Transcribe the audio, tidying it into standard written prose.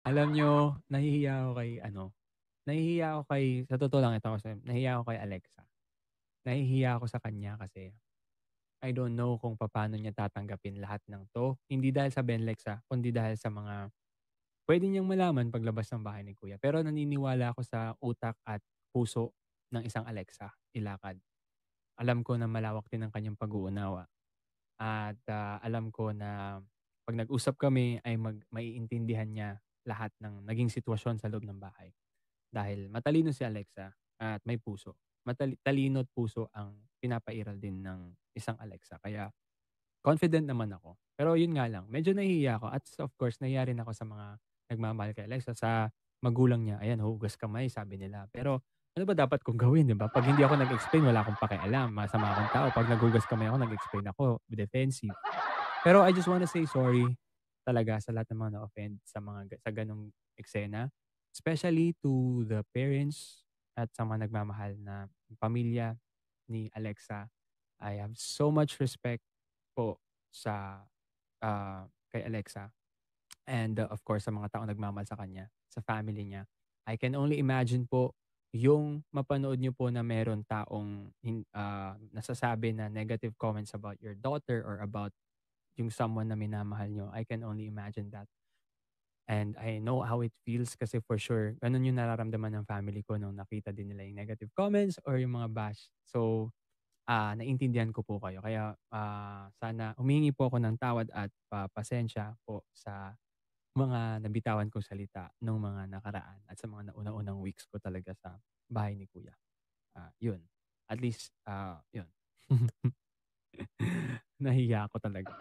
Alam niyo, nahihiya ako kay ano, nahihiya ako kay sa totoo lang ito kasi nahihiya ako kay Alexa. Nahihiya ako sa kanya kasi I don't know kung papaano niya tatanggapin lahat ng 'to. Hindi dahil sa Benlex, kundi dahil sa mga puwede niyang malaman paglabas ng bahay ni kuya. Pero naniniwala ako sa utak at puso ng isang Alexa, ilakad. Alam ko na malawak din ang kanyang pag-uunawa at, alam ko na 'pag nag-usap kami ay maiintindihan niya lahat ng naging sitwasyon sa loob ng bahay. Dahil matalino si Alexa at may puso. Talino at puso ang pinapairal din ng isang Alexa kaya confident naman ako. Pero yun nga lang, medyo nahihiya ako at of course nahiya rin ako sa mga nagmamahal kay Alexa, sa magulang niya. Ayan, huhugas kamay sabi nila. Pero ano ba dapat kong gawin, 'di ba? 'Pag hindi ako nag-explain, wala akong pakialam, masama akong tao. 'Pag naghugas kamay ako, nag-explain ako, defensive. Pero I just wanna say sorry talaga sa lahat ng mga na-offend sa sa gano'ng eksena. Especially to the parents at sa mga nagmamahal na pamilya ni Alexa. I have so much respect po sa, kay Alexa and, of course sa mga taong nagmamahal sa kanya, sa family niya. I can only imagine po yung mapanood niyo po na meron taong nasasabi na negative comments about your daughter or about yung someone na minamahal niyo. I can only imagine that. And I know how it feels kasi for sure ganun yung nararamdaman ng family ko nung nakita din nila yung negative comments or yung mga bash. So, naintindihan ko po kayo kaya, sana humihingi po ako ng tawad at pasensya po sa mga nabitawan kong salita nung mga nakaraan at sa mga nauna-unang weeks ko talaga sa bahay ni kuya. Yun. At least, yun. Nahiya ako talaga.